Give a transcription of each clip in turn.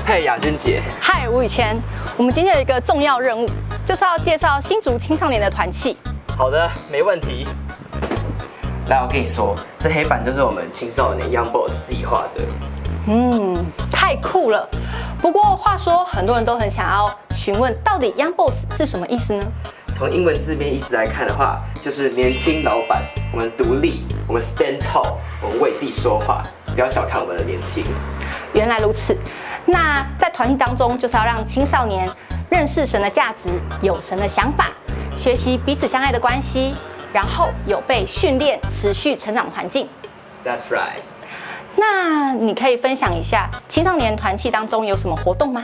嘿，雅君姐。嗨，吴宇谦，我们今天有一个重要任务，就是要介绍新竹青少年的团契。好的，没问题。来，我跟你说，这黑板就是我们青少年 Young Boss 自己画的。太酷了。不过话说，很多人都很想要询问，到底 Young Boss 是什么意思呢？从英文字面意思来看的话，就是年轻老板，我们独立，我们 stand tall， 我们为自己说话，不要小看我们的年轻。原来如此。那在团体当中，就是要让青少年认识神的价值，有神的想法，学习彼此相爱的关系，然后有被训练、持续成长的环境。That's right。那你可以分享一下青少年团契当中有什么活动吗？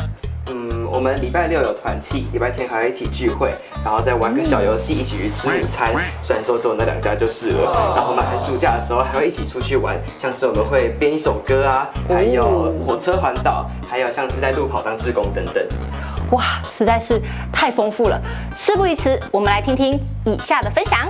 我们礼拜六有团契，礼拜天还会一起聚会，然后再玩个小游戏，一起去吃午餐。虽然说只有那2家就是了。然后我们寒暑假的时候还会一起出去玩，像是我们会编一首歌啊，还有火车环岛，还有像是在路跑当志工等等。哇，实在是太丰富了！事不宜迟，我们来听听以下的分享。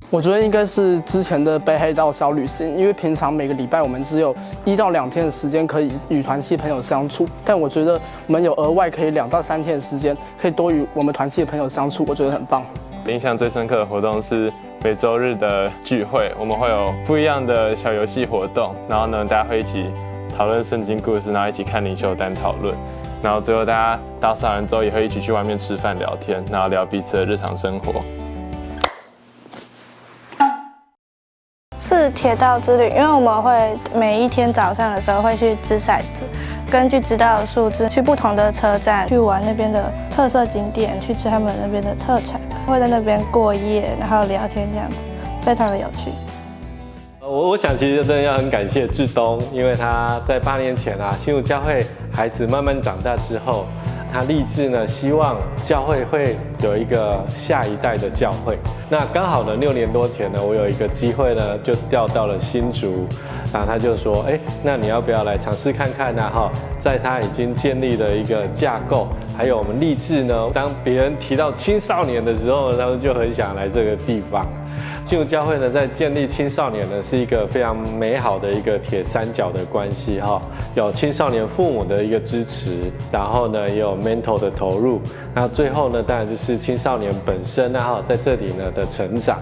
我觉得应该是之前的北海道小旅行，因为平常每个礼拜我们只有1到2天的时间可以与团契朋友相处，但我觉得我们有额外可以2到3天的时间，可以多与我们团契的朋友相处，我觉得很棒。印象最深刻的活动是每周日的聚会，我们会有不一样的小游戏活动，然后呢，大家会一起讨论圣经故事，然后一起看灵修单讨论，然后最后大家打扫完之后也会一起去外面吃饭聊天，然后聊彼此的日常生活。是铁道之旅，因为我们会每一天早上的时候会去掷骰子，根据知道的数字去不同的车站去玩那边的特色景点，去吃他们那边的特产，会在那边过夜，然后聊天这样子，非常的有趣。我想其实真的要很感谢志东，因为他在8年前新竹教会孩子慢慢长大之后，他立志呢，希望教会会有一个下一代的教会。那刚好呢，6年多前呢，我有一个机会呢，就调到了新竹，然后他就说，那你要不要来尝试看看呢？在他已经建立的一个架构，还有我们立志呢，当别人提到青少年的时候，他们就很想来这个地方。新竹教会呢，在建立青少年呢，是一个非常美好的一个铁三角的关系有青少年父母的一个支持，然后呢，也有 mentor 的投入，那最后呢，当然就是青少年本身在这里呢的成长。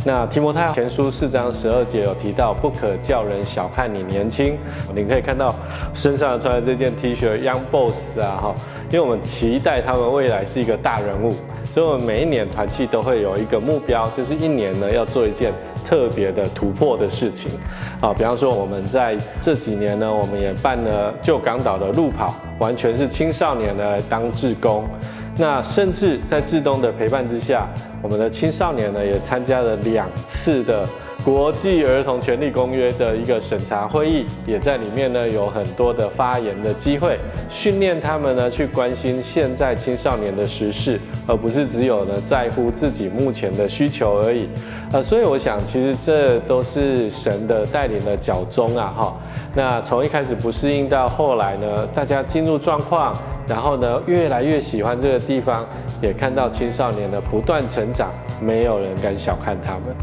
那提摩太前书4章12节有提到，不可叫人小看你年轻。你可以看到身上穿的这件 T 恤 Young Boss 因为我们期待他们未来是一个大人物。所以我们每一年团契都会有一个目标，就是1年呢要做一件特别的突破的事情比方说我们在这几年呢，我们也办了旧港岛的路跑，完全是青少年呢来当志工。那甚至在志东的陪伴之下，我们的青少年呢也参加了2次的国际儿童权利公约的一个审查会议，也在里面呢有很多的发言的机会，训练他们呢去关心现在青少年的时事，而不是只有呢在乎自己目前的需求而已。所以我想其实这都是神的带领的脚踪那从一开始不适应到后来呢，大家进入状况，然后呢越来越喜欢这个地方，也看到青少年的不断成长，没有人敢小看他们。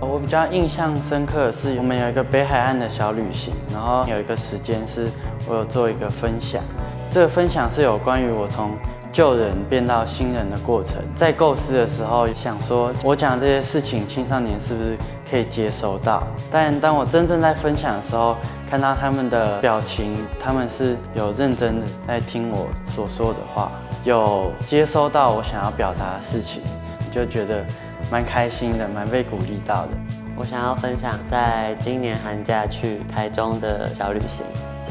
我比较印象深刻的是，我们有一个北海岸的小旅行，然后有一个时间是我有做一个分享。这个分享是有关于我从旧人变到新人的过程。在构思的时候，想说我讲这些事情，青少年是不是可以接收到？但当我真正在分享的时候，看到他们的表情，他们是有认真的在听我所说的话，有接收到我想要表达的事情，就觉得蛮开心的，蛮被鼓励到的。我想要分享在今年寒假去台中的小旅行。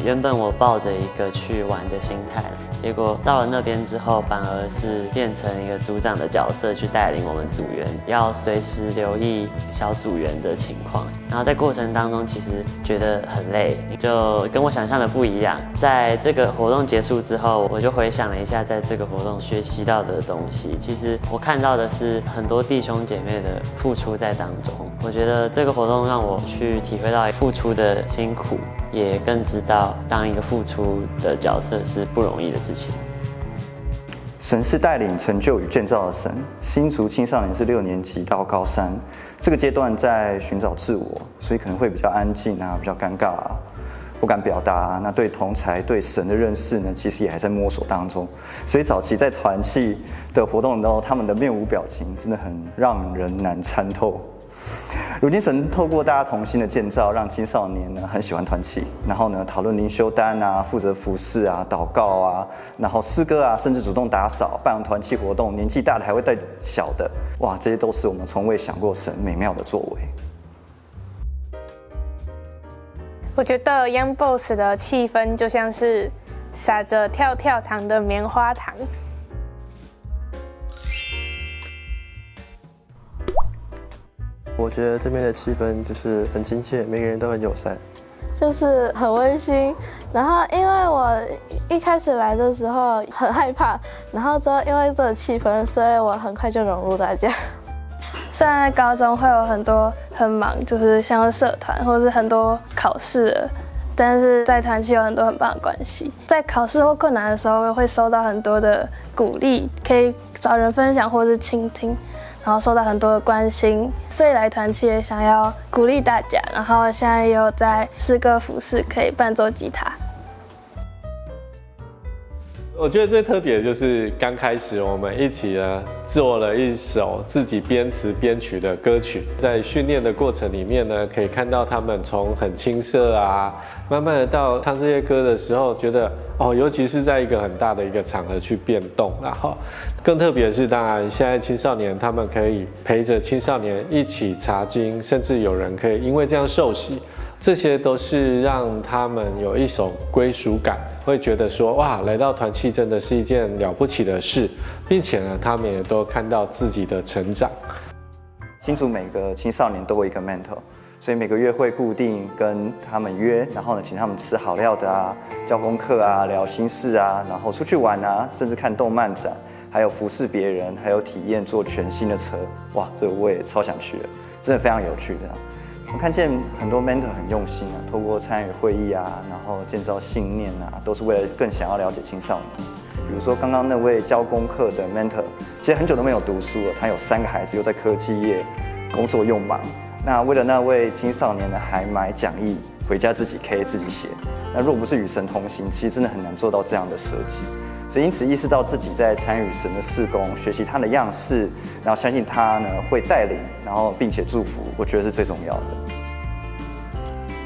原本我抱着一个去玩的心态，结果到了那边之后，反而是变成一个组长的角色，去带领我们组员，要随时留意小组员的情况。然后在过程当中，其实觉得很累，就跟我想象的不一样。在这个活动结束之后，我就回想了一下，在这个活动学习到的东西。其实我看到的是很多弟兄姐妹的付出在当中。我觉得这个活动让我去体会到付出的辛苦，也更知道当一个付出的角色是不容易的事情。神是带领、成就与建造的神。新竹青少年是6年级到高3这个阶段在寻找自我，所以可能会比较安静比较尴尬不敢表达，那对同才、对神的认识呢，其实也还在摸索当中。所以早期在团契的活动中，他们的面无表情，真的很让人难参透。如今神透过大家同心的建造，让青少年呢很喜欢团契，然后呢讨论灵修单啊，负责服侍啊、祷告啊，然后诗歌啊，甚至主动打扫、办团契活动，年纪大的还会带小的，哇，这些都是我们从未想过神美妙的作为。我觉得 Young Boss 的气氛就像是撒着跳跳糖的棉花糖。我觉得这边的气氛就是很亲切，每个人都很友善，就是很温馨。然后因为我一开始来的时候很害怕，然后之后因为这个气氛，所以我很快就融入大家。虽然在高中会有很多很忙，就是像是社团或是很多考试了，但是在团契有很多很棒的关系。在考试或困难的时候，会收到很多的鼓励，可以找人分享或是倾听。然后受到很多的关心，所以来团契也想要鼓励大家。然后现在也有在诗歌服饰可以伴奏吉他。我觉得最特别的就是刚开始我们一起呢做了一首自己编词编曲的歌曲，在训练的过程里面呢，可以看到他们从很青涩啊，慢慢的到唱这些歌的时候，觉得尤其是在一个很大的一个场合去变动，然后更特别的是，当然现在青少年他们可以陪着青少年一起查经，甚至有人可以因为这样受洗。这些都是让他们有一种归属感，会觉得说哇，来到团契真的是一件了不起的事，并且呢，他们也都看到自己的成长。新竹每个青少年都有一个 mentor， 所以每个月会固定跟他们约，然后呢，请他们吃好料的啊，教功课啊，聊心事啊，然后出去玩啊，甚至看动漫展，还有服侍别人，还有体验坐全新的车。哇，这个我也超想去的，真的非常有趣的。我看见很多 mentor 很用心啊，透过参与会议啊，然后建造信念啊，都是为了更想要了解青少年。比如说刚刚那位教功课的 mentor， 其实很久都没有读书了，他有3个孩子，又在科技业工作又忙。那为了那位青少年呢，还买讲义回家自己 K 自己写。那若不是与神同行，其实真的很难做到这样的设计。所以因此意识到自己在参与神的事工，学习他的样式，然后相信他呢会带领，然后并且祝福，我觉得是最重要的。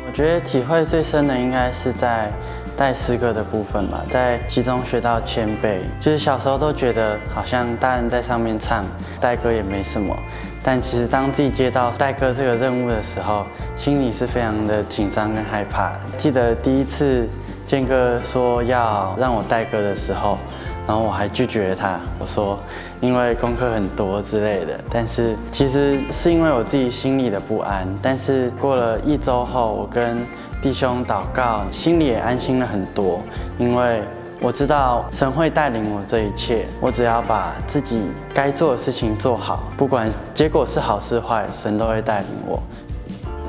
我觉得体会最深的应该是在带诗歌的部分吧，在其中学到谦卑。就是小时候都觉得好像大人在上面唱，带歌也没什么，但其实当自己接到带歌这个任务的时候，心里是非常的紧张跟害怕的。记得第一次建哥说要让我带歌的时候，然后我还拒绝了他，我说因为功课很多之类的。但是其实是因为我自己心里的不安。但是过了1周后，我跟弟兄祷告，心里也安心了很多，因为我知道神会带领我这一切，我只要把自己该做的事情做好，不管结果是好是坏，神都会带领我。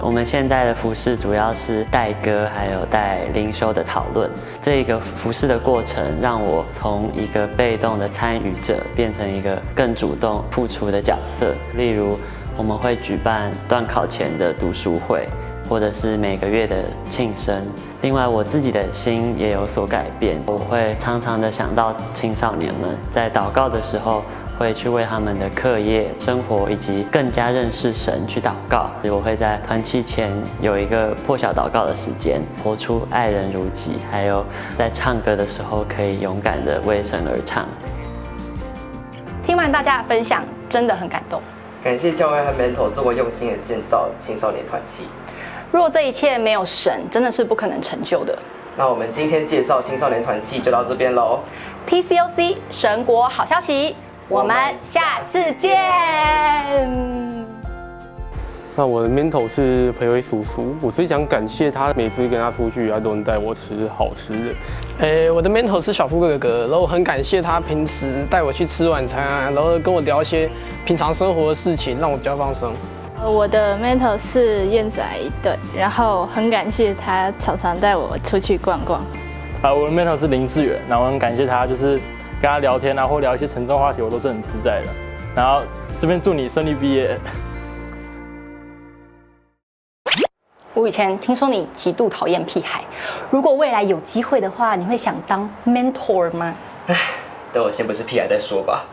我们现在的服事主要是带歌，还有带灵修的讨论。这个服事的过程，让我从一个被动的参与者，变成一个更主动付出的角色。例如，我们会举办段考前的读书会，或者是每个月的庆生。另外，我自己的心也有所改变，我会常常的想到青少年们，在祷告的时候，会去为他们的课业、生活以及更加认识神去祷告。我会在团契前有一个破晓祷告的时间，活出爱人如己，还有在唱歌的时候可以勇敢的为神而唱。听完大家的分享，真的很感动。感谢教会和 mentor 这么用心的建造青少年团契。若这一切没有神，真的是不可能成就的。那我们今天介绍青少年团契就到这边喽。TCOC 神国好消息，我们下次见。那我的 mentor 是培伟叔叔，我最想感谢他，每次跟他出去，他都能带我吃好吃的。我的 mentor 是小富哥哥，然后很感谢他平时带我去吃晚餐啊，然后跟我聊一些平常生活的事情，让我比较放松。我的 mentor 是燕仔，对，然后很感谢他常常带我出去逛逛。我的 mentor 是林志远，然后很感谢他，就是跟他聊天啊，或聊一些沉重话题，我都是很自在的。然后这边祝你顺利毕业。我以前听说你极度讨厌屁孩，如果未来有机会的话，你会想当 mentor 吗？等我先不是屁孩再说吧。